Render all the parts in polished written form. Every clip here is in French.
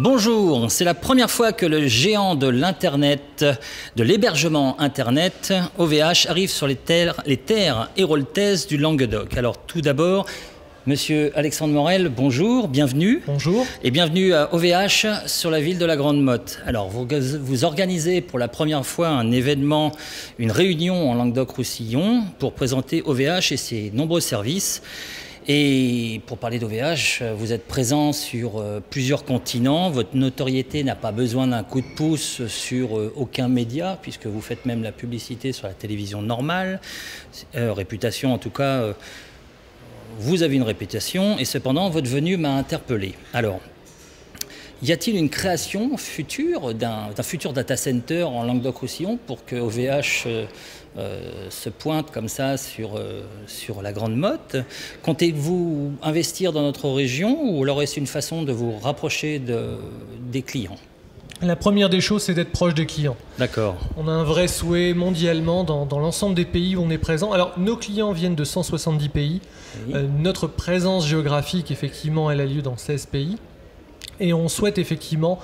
Bonjour, c'est la première fois que le géant de l'Internet, de l'hébergement Internet, OVH, arrive sur les terres héroltaises du Languedoc. Alors tout d'abord, Monsieur Alexandre Morel, bonjour, bienvenue. Bonjour. Et bienvenue à OVH sur la ville de la Grande Motte. Alors vous organisez pour la première fois un événement, une réunion en Languedoc-Roussillon pour présenter OVH et ses nombreux services. Et pour parler d'OVH, vous êtes présent sur plusieurs continents. Votre notoriété n'a pas besoin d'un coup de pouce sur aucun média, puisque vous faites même la publicité sur la télévision normale. Réputation en tout cas, vous avez une réputation, et cependant votre venue m'a interpellé. Alors, y a-t-il une création future d'un futur data center en Languedoc-Roussillon pour que OVH se pointe comme ça sur la Grande Motte? Comptez-vous investir dans notre région ou alors est-ce une façon de vous rapprocher des clients? La première des choses, c'est d'être proche des clients. D'accord. On a un vrai souhait mondialement dans l'ensemble des pays où on est présent. Alors, nos clients viennent de 170 pays. Oui. Notre présence géographique, effectivement, elle a lieu dans 16 pays. Et on souhaite effectivement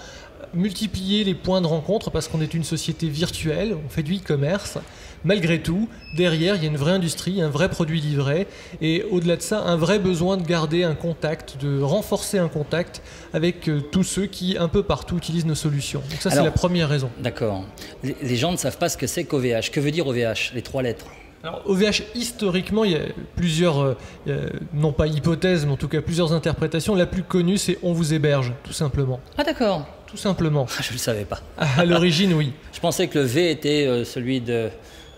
multiplier les points de rencontre parce qu'on est une société virtuelle, on fait du e-commerce. Malgré tout, derrière, il y a une vraie industrie, un vrai produit livré et au-delà de ça, un vrai besoin de garder un contact, de renforcer un contact avec tous ceux qui, un peu partout, utilisent nos solutions. Donc ça, c'est la première raison. D'accord. Les gens ne savent pas ce que c'est qu'OVH. Que veut dire OVH, les trois lettres? Alors, OVH, historiquement, il y a plusieurs, non pas hypothèses, mais en tout cas plusieurs interprétations. La plus connue, c'est « on vous héberge », tout simplement. Ah d'accord. Tout simplement. Je ne le savais pas. À l'origine, oui. Je pensais que le V était celui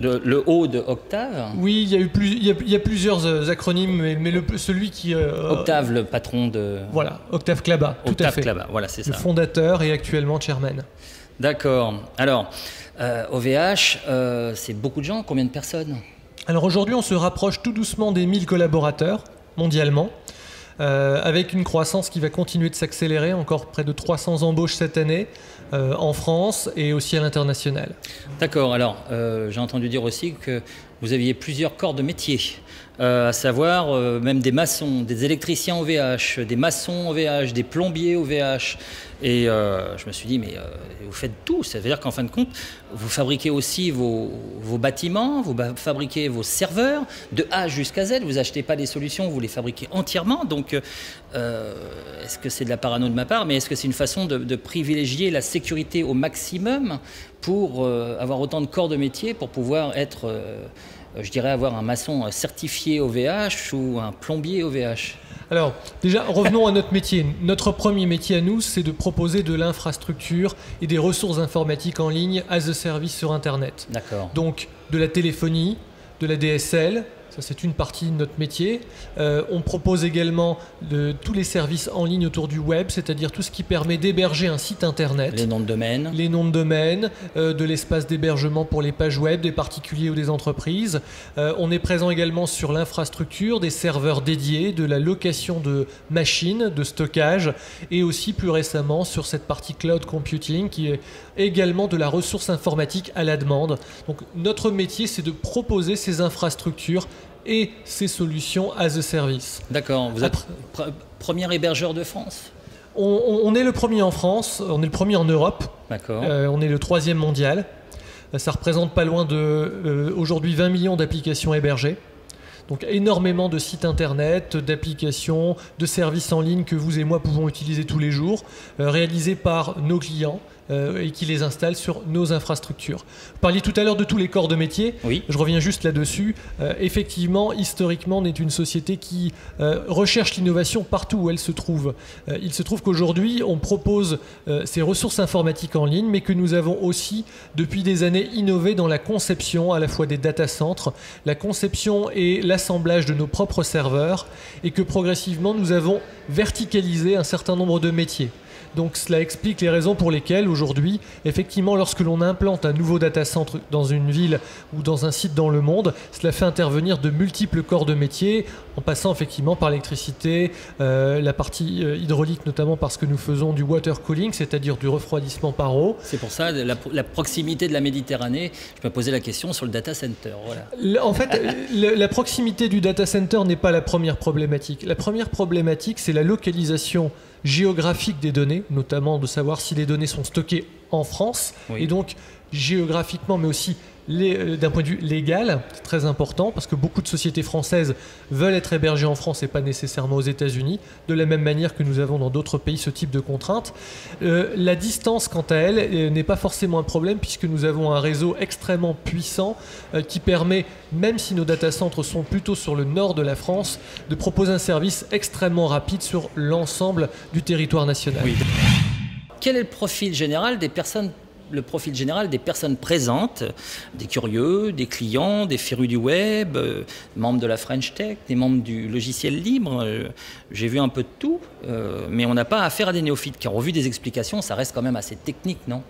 le O de Octave. Oui, il y a plusieurs acronymes, mais celui qui... Octave, le patron de... Voilà, Octave Klaba, tout à fait. Klaba, voilà, c'est ça. Le fondateur et actuellement chairman. D'accord. Alors, OVH, c'est beaucoup de gens, combien de personnes? Alors aujourd'hui, on se rapproche tout doucement des 1000 collaborateurs, mondialement, avec une croissance qui va continuer de s'accélérer, encore près de 300 embauches cette année, en France et aussi à l'international. D'accord, alors j'ai entendu dire aussi que vous aviez plusieurs corps de métier, à savoir même des maçons, des électriciens OVH, des maçons OVH, des plombiers OVH. Et je me suis dit, mais vous faites tout, ça veut dire qu'en fin de compte, vous fabriquez aussi vos bâtiments, vous fabriquez vos serveurs, de A jusqu'à Z, vous achetez pas des solutions, vous les fabriquez entièrement. Donc, est-ce que c'est de la parano de ma part, mais est-ce que c'est une façon de privilégier la sécurité au maximum pour avoir autant de corps de métier, pour pouvoir être, je dirais, avoir un maçon certifié OVH ou un plombier OVH? Alors, déjà, revenons à notre métier. Notre premier métier à nous, c'est de proposer de l'infrastructure et des ressources informatiques en ligne as a service sur Internet. D'accord. Donc, de la téléphonie, de la DSL, ça c'est une partie de notre métier. On propose également tous les services en ligne autour du web, c'est-à-dire tout ce qui permet d'héberger un site internet. Les noms de domaine. Les noms de domaine, de l'espace d'hébergement pour les pages web des particuliers ou des entreprises. On est présent également sur l'infrastructure, des serveurs dédiés, de la location de machines, de stockage et aussi plus récemment sur cette partie cloud computing qui est également de la ressource informatique à la demande. Donc notre métier, c'est de proposer ces infrastructures et ces solutions as a service. D'accord. Vous êtes premier hébergeur de France? On est le premier en France, on est le premier en Europe. D'accord. On est le 3e mondial. Ça représente pas loin de aujourd'hui 20 millions d'applications hébergées. Donc énormément de sites internet, d'applications, de services en ligne que vous et moi pouvons utiliser tous les jours, réalisés par nos clients et qui les installent sur nos infrastructures. Vous parliez tout à l'heure de tous les corps de métier. Oui. Je reviens juste là-dessus. Effectivement, historiquement, on est une société qui recherche l'innovation partout où elle se trouve. Il se trouve qu'aujourd'hui, on propose ces ressources informatiques en ligne, mais que nous avons aussi, depuis des années, innové dans la conception à la fois des data centers, la conception et l'assemblage de nos propres serveurs, et que progressivement, nous avons verticalisé un certain nombre de métiers. Donc cela explique les raisons pour lesquelles aujourd'hui, effectivement, lorsque l'on implante un nouveau data center dans une ville ou dans un site dans le monde, cela fait intervenir de multiples corps de métier, en passant effectivement par l'électricité, la partie hydraulique notamment parce que nous faisons du water cooling, c'est-à-dire du refroidissement par eau. C'est pour ça, la proximité de la Méditerranée, je me posais la question sur le data center. Voilà. En fait, la proximité du data center n'est pas la première problématique. La première problématique, c'est la localisation géographique des données, notamment de savoir si les données sont stockées en France, Oui. et donc géographiquement, mais aussi d'un point de vue légal, c'est très important parce que beaucoup de sociétés françaises veulent être hébergées en France et pas nécessairement aux États-Unis, de la même manière que nous avons dans d'autres pays ce type de contraintes. La distance, quant à elle, n'est pas forcément un problème puisque nous avons un réseau extrêmement puissant qui permet, même si nos data centers sont plutôt sur le nord de la France, de proposer un service extrêmement rapide sur l'ensemble du territoire national. Oui. Quel est le profil général des personnes présentes, des curieux, des clients, des férus du web, membres de la French Tech, des membres du logiciel libre. J'ai vu un peu de tout, mais on n'a pas affaire à des néophytes, car au vu des explications, ça reste quand même assez technique, non ?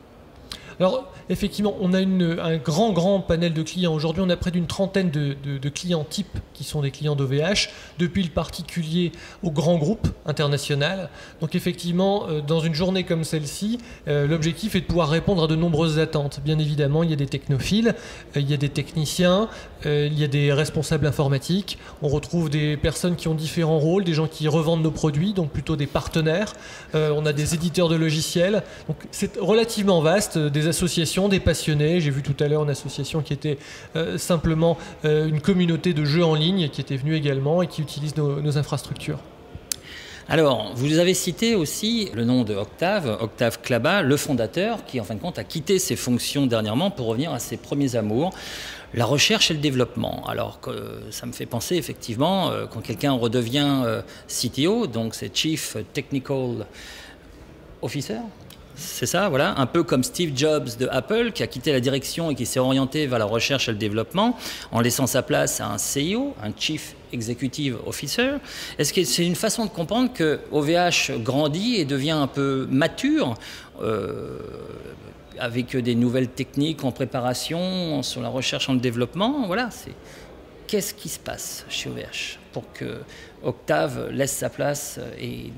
Alors, effectivement, on a un grand panel de clients. Aujourd'hui, on a près d'une trentaine de clients types qui sont des clients d'OVH, depuis le particulier au grand groupe international. Donc, effectivement, dans une journée comme celle-ci, l'objectif est de pouvoir répondre à de nombreuses attentes. Bien évidemment, il y a des technophiles, il y a des techniciens, il y a des responsables informatiques. On retrouve des personnes qui ont différents rôles, des gens qui revendent nos produits, donc plutôt des partenaires. On a des éditeurs de logiciels. Donc, c'est relativement vaste, des associations, des passionnés. J'ai vu tout à l'heure une association qui était simplement une communauté de jeux en ligne qui était venue également et qui utilise nos infrastructures. Alors, vous avez cité aussi le nom de Octave Klaba, le fondateur, qui en fin de compte a quitté ses fonctions dernièrement pour revenir à ses premiers amours, la recherche et le développement. Alors que ça me fait penser effectivement, quand quelqu'un redevient CTO, donc c'est Chief Technical Officer, c'est ça, voilà, un peu comme Steve Jobs de Apple qui a quitté la direction et qui s'est orienté vers la recherche et le développement en laissant sa place à un CEO, un Chief Executive Officer. Est-ce que c'est une façon de comprendre que OVH grandit et devient un peu mature avec des nouvelles techniques en préparation sur la recherche et le développement? Voilà, qu'est-ce qui se passe chez OVH pour que Octave laisse sa place et...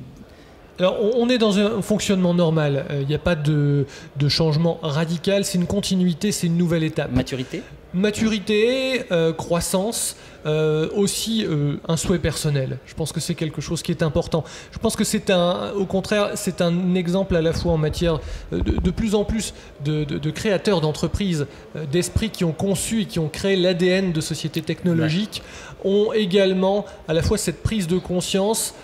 Alors, on est dans un fonctionnement normal. Il n'y a pas de changement radical. C'est une continuité, c'est une nouvelle étape. Maturité, croissance, aussi un souhait personnel. Je pense que c'est quelque chose qui est important. Je pense que au contraire, c'est un exemple à la fois en matière de plus en plus de créateurs d'entreprises, d'esprits qui ont conçu et qui ont créé l'ADN de sociétés technologiques, ont également à la fois cette prise de conscience,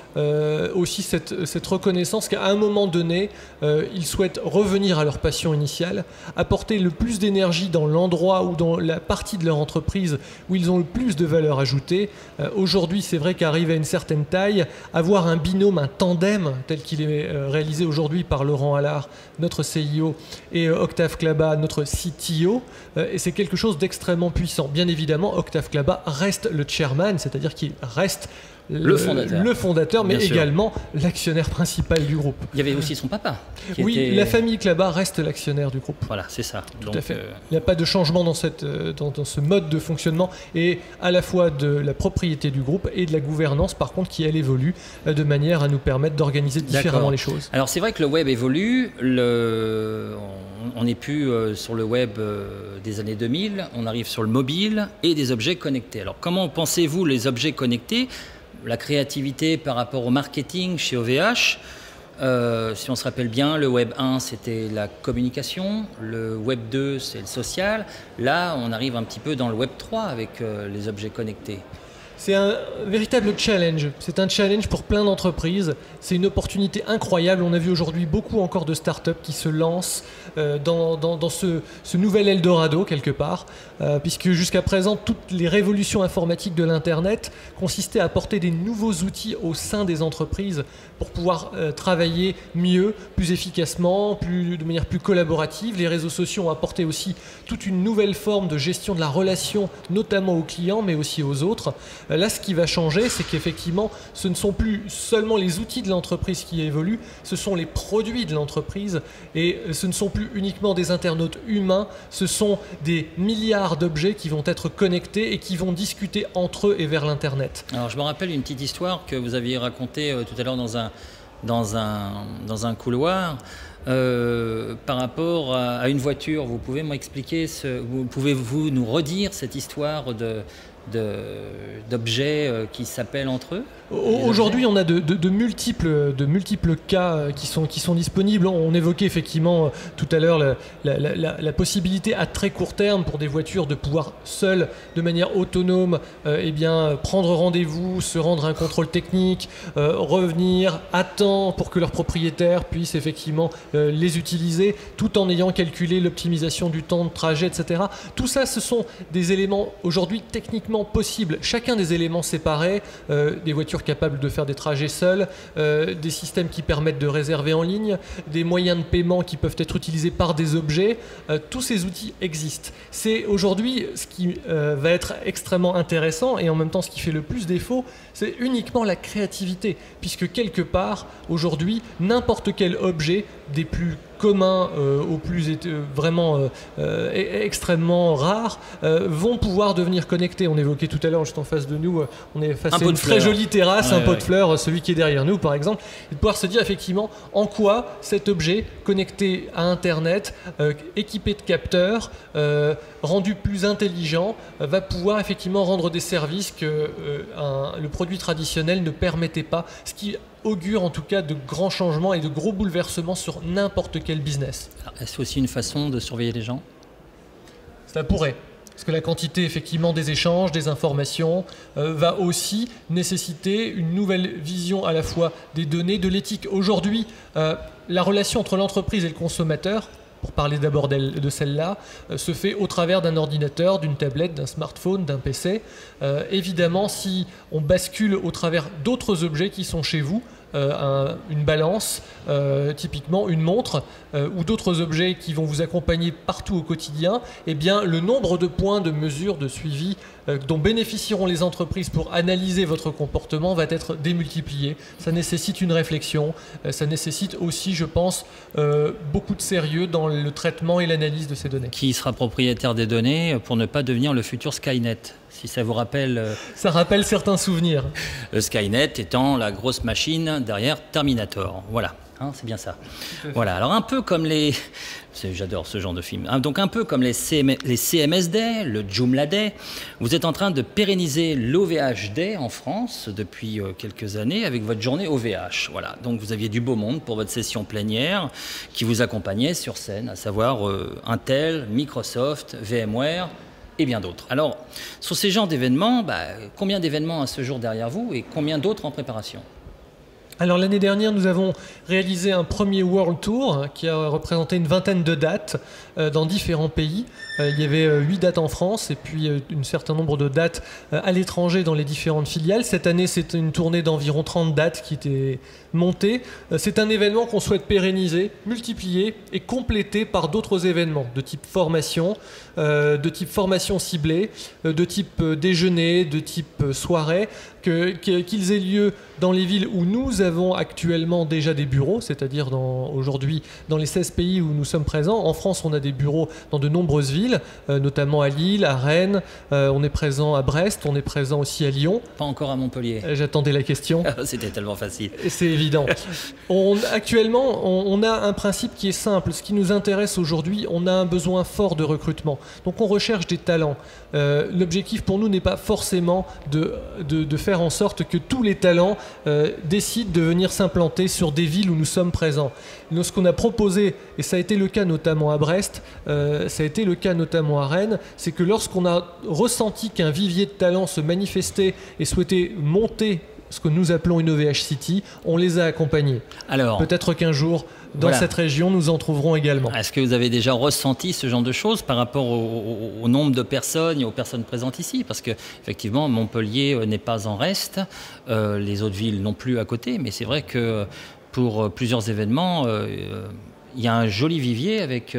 aussi cette reconnaissance qu'à un moment donné, ils souhaitent revenir à leur passion initiale, apporter le plus d'énergie dans l'endroit ou dans la partie de leur entreprise où ils ont le plus de valeur ajoutée. Aujourd'hui, c'est vrai qu'arrivé à une certaine taille, avoir un binôme, un tandem tel qu'il est réalisé aujourd'hui par Laurent Allard, notre CIO, et Octave Klaba, notre CTO, et c'est quelque chose d'extrêmement puissant. Bien évidemment, Octave Klaba reste le chairman, c'est-à-dire qu'il reste le fondateur, mais également l'actionnaire principal du groupe. Il y avait aussi son papa. La famille Klaba reste l'actionnaire du groupe. Voilà, c'est ça. Tout à fait. Il n'y a pas de changement dans ce mode de fonctionnement, et à la fois de la propriété du groupe et de la gouvernance, par contre, qui elle évolue de manière à nous permettre d'organiser différemment les choses. Alors c'est vrai que le web évolue. On n'est plus sur le web des années 2000, on arrive sur le mobile et des objets connectés. Alors comment pensez-vous les objets connectés? La créativité par rapport au marketing chez OVH, si on se rappelle bien, le Web 1 c'était la communication, le Web 2 c'est le social. Là, on arrive un petit peu dans le Web 3 avec les objets connectés. C'est un véritable challenge. C'est un challenge pour plein d'entreprises. C'est une opportunité incroyable. On a vu aujourd'hui beaucoup encore de startups qui se lancent dans ce nouvel Eldorado quelque part, puisque jusqu'à présent, toutes les révolutions informatiques de l'Internet consistaient à apporter des nouveaux outils au sein des entreprises pour pouvoir travailler mieux, plus efficacement, de manière plus collaborative. Les réseaux sociaux ont apporté aussi toute une nouvelle forme de gestion de la relation, notamment aux clients, mais aussi aux autres. Là, ce qui va changer, c'est qu'effectivement, ce ne sont plus seulement les outils de l'entreprise qui évoluent, ce sont les produits de l'entreprise, et ce ne sont plus uniquement des internautes humains, ce sont des milliards d'objets qui vont être connectés et qui vont discuter entre eux et vers l'Internet. Alors, je me rappelle une petite histoire que vous aviez racontée tout à l'heure dans un couloir. Par rapport à une voiture, vous pouvez m'expliquer, pouvez-vous nous redire cette histoire d'objets qui s'appellent entre eux? Aujourd'hui, on a de multiples cas qui sont disponibles. On évoquait effectivement tout à l'heure la possibilité à très court terme pour des voitures de pouvoir seules, de manière autonome, prendre rendez-vous, se rendre à un contrôle technique, revenir à temps pour que leur propriétaire puisse effectivement les utiliser, tout en ayant calculé l'optimisation du temps de trajet, etc. Tout ça, ce sont des éléments aujourd'hui techniquement possibles. Chacun des éléments séparés, des voitures capables de faire des trajets seuls, des systèmes qui permettent de réserver en ligne, des moyens de paiement qui peuvent être utilisés par des objets, tous ces outils existent. C'est aujourd'hui ce qui va être extrêmement intéressant et en même temps ce qui fait le plus défaut, c'est uniquement la créativité, puisque quelque part, aujourd'hui, n'importe quel objet, des plus communs aux plus extrêmement rares, vont pouvoir devenir connectés. On évoquait tout à l'heure, juste en face de nous, on est face à une très jolie terrasse, un pot de fleurs, celui qui est derrière nous par exemple, et de pouvoir se dire effectivement en quoi cet objet connecté à Internet, équipé de capteurs, rendu plus intelligent, va pouvoir effectivement rendre des services que le produit traditionnel ne permettait pas, ce qui augure en tout cas de grands changements et de gros bouleversements sur n'importe quel business. Est-ce aussi une façon de surveiller les gens? Ça pourrait. Parce que la quantité effectivement des échanges, des informations, va aussi nécessiter une nouvelle vision à la fois des données, de l'éthique. Aujourd'hui, la relation entre l'entreprise et le consommateur, pour parler d'abord de celle-là, se fait au travers d'un ordinateur, d'une tablette, d'un smartphone, d'un PC. Évidemment, si on bascule au travers d'autres objets qui sont chez vous, une balance, typiquement une montre, ou d'autres objets qui vont vous accompagner partout au quotidien, eh bien, le nombre de points de mesure, de suivi dont bénéficieront les entreprises pour analyser votre comportement va être démultiplié. Ça nécessite une réflexion, ça nécessite aussi, je pense, beaucoup de sérieux dans le traitement et l'analyse de ces données. Qui sera propriétaire des données pour ne pas devenir le futur Skynet? Si ça vous rappelle... Ça rappelle certains souvenirs. Le Skynet étant la grosse machine derrière Terminator. Voilà, hein, c'est bien ça. Voilà, alors un peu comme les... J'adore ce genre de film. Donc un peu comme les CMS Day, le Joomla Day, vous êtes en train de pérenniser l'OVH Day en France depuis quelques années avec votre journée OVH. Voilà, donc vous aviez du beau monde pour votre session plénière qui vous accompagnait sur scène, à savoir Intel, Microsoft, VMware et bien d'autres. Alors, sur ces genres d'événements, combien d'événements à ce jour derrière vous et combien d'autres en préparation? Alors l'année dernière, nous avons réalisé un premier World Tour qui a représenté une vingtaine de dates dans différents pays. Il y avait 8 dates en France et puis un certain nombre de dates à l'étranger dans les différentes filiales. Cette année, c'est une tournée d'environ 30 dates qui était montée. C'est un événement qu'on souhaite pérenniser, multiplier et compléter par d'autres événements de type formation ciblée, de type déjeuner, de type soirée, qu'ils aient lieu dans les villes où nous avons actuellement déjà des bureaux, c'est-à-dire aujourd'hui dans les 16 pays où nous sommes présents. En France, on a des bureaux dans de nombreuses villes, notamment à Lille, à Rennes, on est présent à Brest, on est présent aussi à Lyon. Pas encore à Montpellier. J'attendais la question. C'était tellement facile. C'est évident. Actuellement, on a un principe qui est simple. Ce qui nous intéresse aujourd'hui, on a un besoin fort de recrutement. Donc on recherche des talents. L'objectif pour nous n'est pas forcément de faire en sorte que tous les talents décident de venir s'implanter sur des villes où nous sommes présents. Nous, ce qu'on a proposé, et ça a été le cas notamment à Brest, ça a été le cas notamment à Rennes, c'est que lorsqu'on a ressenti qu'un vivier de talents se manifestait et souhaitait monter ce que nous appelons une OVH City, on les a accompagnés. Alors, peut-être qu'un jour, dans cette région, nous en trouverons également. Est-ce que vous avez déjà ressenti ce genre de choses par rapport au nombre de personnes et aux personnes présentes ici? Parce que effectivement, Montpellier n'est pas en reste, les autres villes non plus à côté, mais c'est vrai que pour plusieurs événements, il y a un joli vivier avec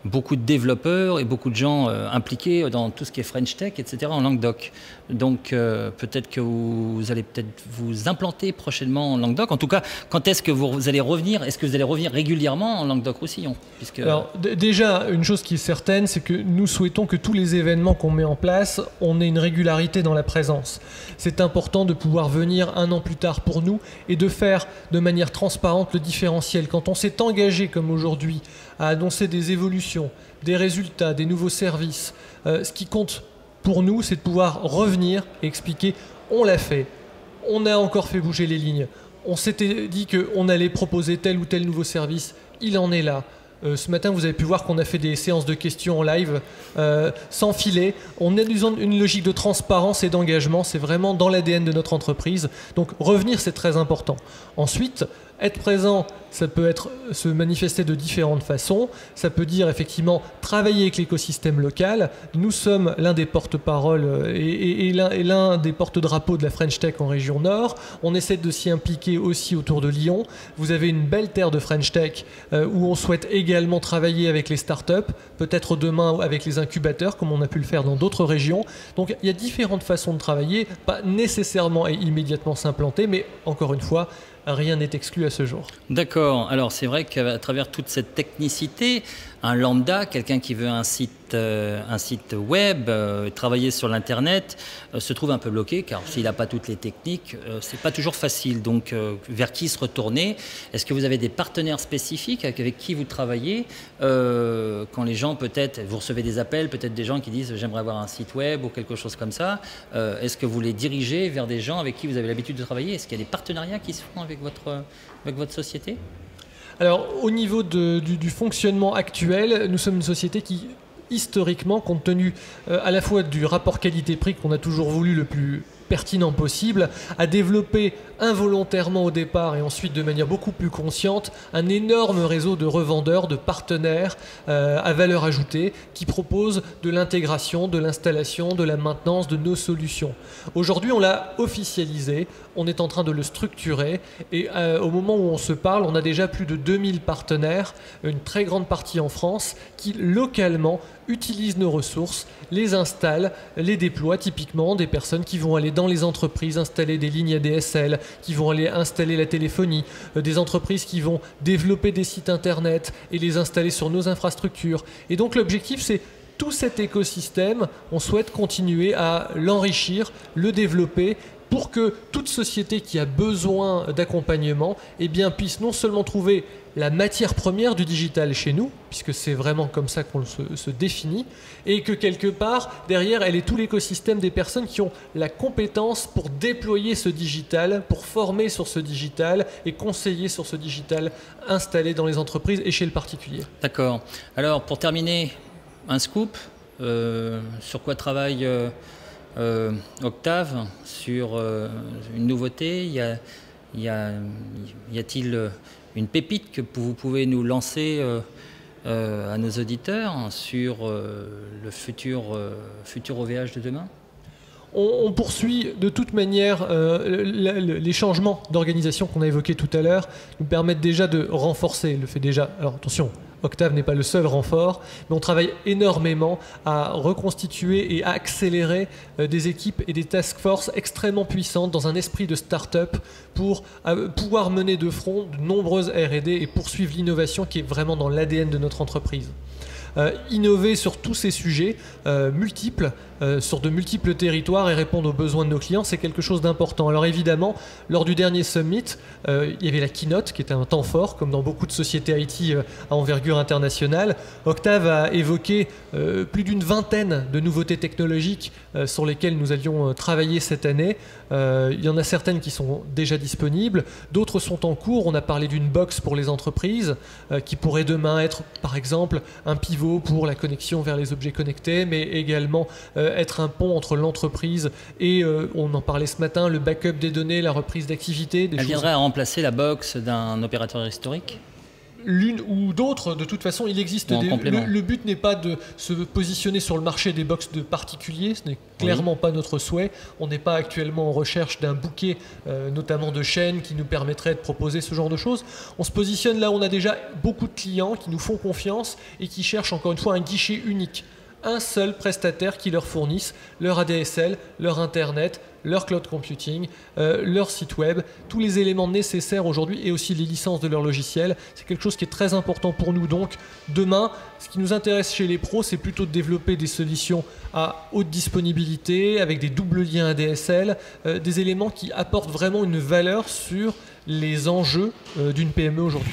beaucoup de développeurs et beaucoup de gens impliqués dans tout ce qui est French Tech, etc. en Languedoc. Donc peut-être que vous allez vous implanter prochainement en Languedoc. En tout cas, quand est-ce que vous allez revenir? Est-ce que vous allez revenir régulièrement en Languedoc-Roussillon? Alors déjà, une chose qui est certaine, c'est que nous souhaitons que tous les événements qu'on met en place, on ait une régularité dans la présence. C'est important de pouvoir venir un an plus tard pour nous et de faire de manière transparente le différentiel. Quand on s'est engagé comme aujourd'hui à annoncer des évolutions, des résultats, des nouveaux services, ce qui compte pour nous, c'est de pouvoir revenir et expliquer, on l'a fait, on a encore fait bouger les lignes, on s'était dit qu'on allait proposer tel ou tel nouveau service, il en est là. Ce matin, vous avez pu voir qu'on a fait des séances de questions en live, sans filet. On est dans une logique de transparence et d'engagement. C'est vraiment dans l'ADN de notre entreprise. Donc revenir, c'est très important. Ensuite, être présent, ça peut se manifester de différentes façons. Ça peut dire effectivement travailler avec l'écosystème local. Nous sommes l'un des porte-paroles et l'un des porte-drapeaux de la French Tech en région Nord. On essaie de s'y impliquer aussi autour de Lyon. Vous avez une belle terre de French Tech où on souhaite également travailler avec les startups, peut-être demain avec les incubateurs, comme on a pu le faire dans d'autres régions. Donc il y a différentes façons de travailler, pas nécessairement et immédiatement s'implanter, mais encore une fois, rien n'est exclu à ce jour. D'accord. Alors c'est vrai qu'à travers toute cette technicité, un lambda, quelqu'un qui veut un site web, travailler sur l'internet, se trouve un peu bloqué car s'il n'a pas toutes les techniques, c'est pas toujours facile. Donc vers qui se retourner? Est-ce que vous avez des partenaires spécifiques avec qui vous travaillez quand les gens peut-être, vous recevez des appels, peut-être des gens qui disent j'aimerais avoir un site web ou quelque chose comme ça. Est-ce que vous les dirigez vers des gens avec qui vous avez l'habitude de travailler? Est-ce qu'il y a des partenariats qui se font avec votre société? Alors, au niveau du fonctionnement actuel, nous sommes une société qui, historiquement, compte tenu à la fois du rapport qualité-prix qu'on a toujours voulu le plus pertinent possible, a développé involontairement au départ et ensuite de manière beaucoup plus consciente un énorme réseau de revendeurs, de partenaires à valeur ajoutée qui proposent de l'intégration, de l'installation, de la maintenance de nos solutions. Aujourd'hui, on l'a officialisé, on est en train de le structurer et au moment où on se parle, on a déjà plus de 2000 partenaires, une très grande partie en France, qui localement utilisent nos ressources, les installent, les déploient, typiquement des personnes qui vont aller dans les entreprises installer des lignes ADSL, qui vont aller installer la téléphonie, des entreprises qui vont développer des sites internet et les installer sur nos infrastructures. Et donc l'objectif, c'est tout cet écosystème, on souhaite continuer à l'enrichir, le développer, pour que toute société qui a besoin d'accompagnement puisse non seulement trouver la matière première du digital chez nous, puisque c'est vraiment comme ça qu'on se définit, et que quelque part, derrière, elle est tout l'écosystème des personnes qui ont la compétence pour déployer ce digital, pour former sur ce digital et conseiller sur ce digital installé dans les entreprises et chez le particulier. D'accord. Alors, pour terminer, un scoop, sur quoi travaille Octave, sur une nouveauté? Y a-t-il une pépite que vous pouvez nous lancer à nos auditeurs sur le futur OVH de demain? On poursuit de toute manière les changements d'organisation qu'on a évoqués tout à l'heure nous permettent déjà de renforcer, le fait déjà. Alors attention, Octave n'est pas le seul renfort, mais on travaille énormément à reconstituer et à accélérer des équipes et des task force extrêmement puissantes dans un esprit de start-up pour pouvoir mener de front de nombreuses R&D et poursuivre l'innovation qui est vraiment dans l'ADN de notre entreprise. Innover sur tous ces sujets multiples, sur de multiples territoires et répondre aux besoins de nos clients, c'est quelque chose d'important. Alors évidemment, lors du dernier Summit, il y avait la keynote qui était un temps fort, comme dans beaucoup de sociétés IT à envergure internationale. Octave a évoqué plus d'une vingtaine de nouveautés technologiques sur lesquelles nous allions travailler cette année. Il y en a certaines qui sont déjà disponibles, d'autres sont en cours. On a parlé d'une box pour les entreprises qui pourrait demain être par exemple un pivot pour la connexion vers les objets connectés, mais également être un pont entre l'entreprise et, on en parlait ce matin, le backup des données, la reprise d'activité. Elle viendrait à remplacer la box d'un opérateur historique? L'une ou d'autres, de toute façon, il existe le but n'est pas de se positionner sur le marché des box de particuliers, ce n'est clairement pas notre souhait. On n'est pas actuellement en recherche d'un bouquet, notamment de chaînes, qui nous permettrait de proposer ce genre de choses. On se positionne là où on a déjà beaucoup de clients qui nous font confiance et qui cherchent encore une fois un guichet unique. Un seul prestataire qui leur fournisse leur ADSL, leur Internet, leur cloud computing, leur site web, tous les éléments nécessaires aujourd'hui et aussi les licences de leur logiciel. C'est quelque chose qui est très important pour nous. Donc demain, ce qui nous intéresse chez les pros, c'est plutôt de développer des solutions à haute disponibilité, avec des doubles liens ADSL, des éléments qui apportent vraiment une valeur sur les enjeux d'une PME aujourd'hui.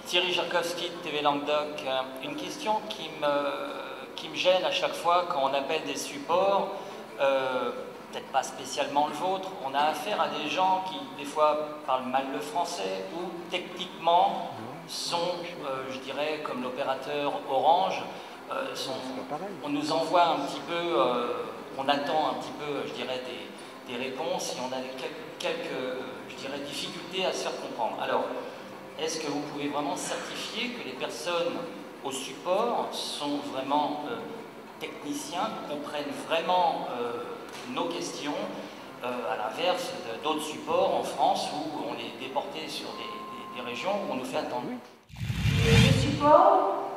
Thierry Jarkowski de TV Languedoc, une question qui me gêne à chaque fois quand on appelle des supports, peut-être pas spécialement le vôtre, on a affaire à des gens qui, des fois, parlent mal le français ou techniquement sont, je dirais, comme l'opérateur Orange, on nous envoie un petit peu, on attend un petit peu, je dirais, des réponses et on a quelques, je dirais, difficultés à se faire comprendre. Alors, est-ce que vous pouvez vraiment certifier que les personnes au support sont vraiment techniciens, comprennent vraiment nos questions, à l'inverse d'autres supports en France où on est déporté sur des régions où on nous fait attendre? Les supports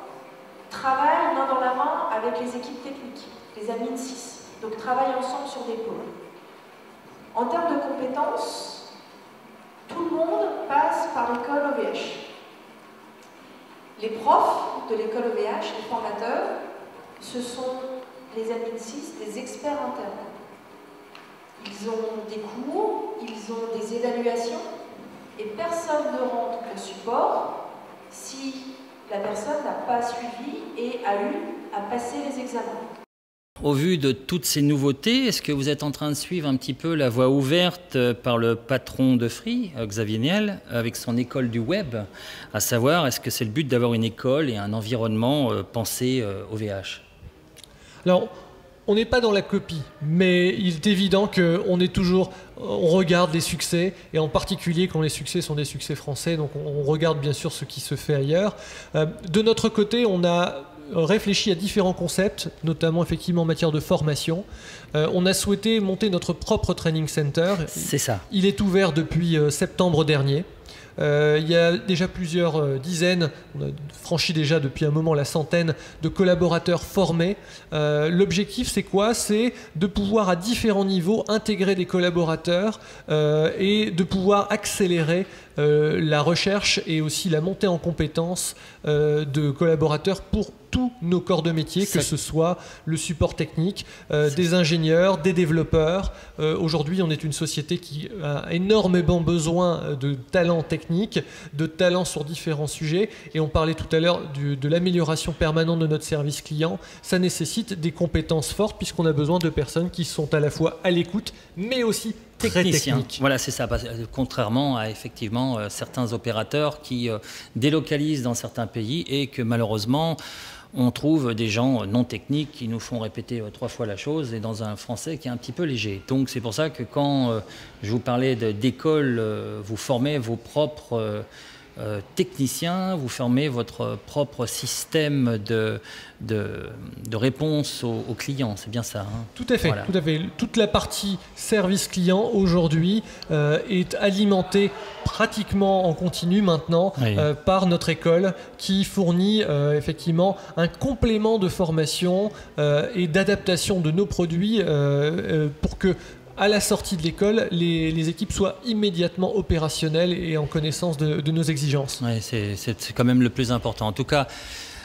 travaillent main dans la main avec les équipes techniques, les admins 6, donc travaillent ensemble sur des pôles. En termes de compétences, tout le monde passe par l'école OVH. Les profs de l'école OVH, les formateurs, ce sont les admins 6, des experts internes. Ils ont des cours, ils ont des évaluations, et personne ne rentre au support si la personne n'a pas suivi et a eu à passer les examens. Au vu de toutes ces nouveautés, est-ce que vous êtes en train de suivre un petit peu la voie ouverte par le patron de Free, Xavier Niel, avec son école du web, à savoir, est-ce que c'est le but d'avoir une école et un environnement pensé OVH? Alors, on n'est pas dans la copie, mais il est évident qu'on est toujours, on regarde les succès, et en particulier quand les succès sont des succès français, donc on regarde bien sûr ce qui se fait ailleurs. De notre côté, on a réfléchi à différents concepts, notamment effectivement en matière de formation. On a souhaité monter notre propre training center. C'est ça. Il est ouvert depuis septembre dernier. Il y a déjà plusieurs dizaines, on a franchi déjà depuis un moment la centaine de collaborateurs formés. L'objectif c'est quoi? C'est de pouvoir à différents niveaux intégrer des collaborateurs et de pouvoir accélérer la recherche et aussi la montée en compétences de collaborateurs pour tous nos corps de métier, que ce soit le support technique, des ingénieurs, des développeurs. Aujourd'hui, on est une société qui a énormément besoin de talents techniques, de talents sur différents sujets. Et on parlait tout à l'heure de l'amélioration permanente de notre service client. Ça nécessite des compétences fortes puisqu'on a besoin de personnes qui sont à la fois à l'écoute, mais aussi très techniques. Voilà, c'est ça. Contrairement à effectivement certains opérateurs qui délocalisent dans certains pays et que malheureusement on trouve des gens non techniques qui nous font répéter 3 fois la chose et dans un français qui est un petit peu léger. Donc c'est pour ça que quand je vous parlais d'école, vous formez vos propres techniciens, vous formez votre propre système de réponse aux clients, c'est bien ça, hein? Tout à fait, voilà. Tout à fait. Toute la partie service client aujourd'hui est alimentée pratiquement en continu maintenant par notre école qui fournit effectivement un complément de formation et d'adaptation de nos produits pour que à la sortie de l'école, les équipes soient immédiatement opérationnelles et en connaissance de nos exigences. Ouais, c'est quand même le plus important. En tout cas,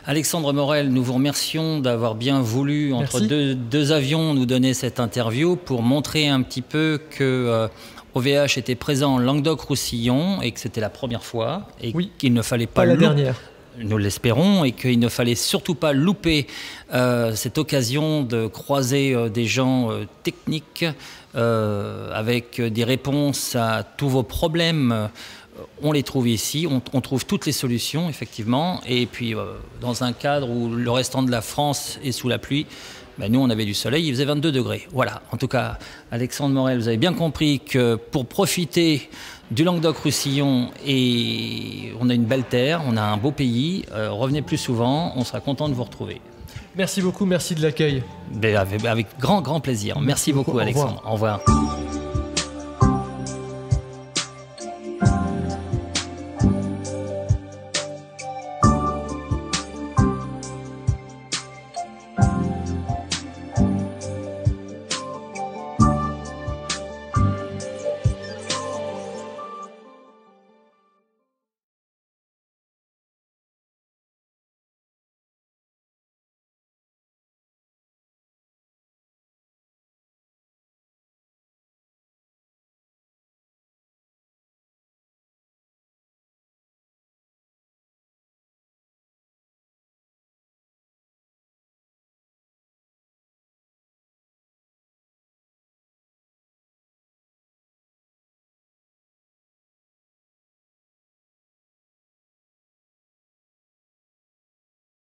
Alexandre Morel, nous vous remercions d'avoir bien voulu, entre deux avions, nous donner cette interview pour montrer un petit peu que OVH était présent en Languedoc-Roussillon et que c'était la première fois et qu'il ne fallait pas la dernière. Nous l'espérons, et qu'il ne fallait surtout pas louper cette occasion de croiser des gens techniques avec des réponses à tous vos problèmes. On les trouve ici, on trouve toutes les solutions, effectivement. Et puis, dans un cadre où le restant de la France est sous la pluie, ben nous, on avait du soleil, il faisait 22 degrés. Voilà, en tout cas, Alexandre Morel, vous avez bien compris que pour profiter du Languedoc-Roussillon, et on a une belle terre, on a un beau pays, revenez plus souvent, on sera content de vous retrouver. Merci beaucoup, merci de l'accueil. Avec grand plaisir. Merci beaucoup, Alexandre. Au revoir.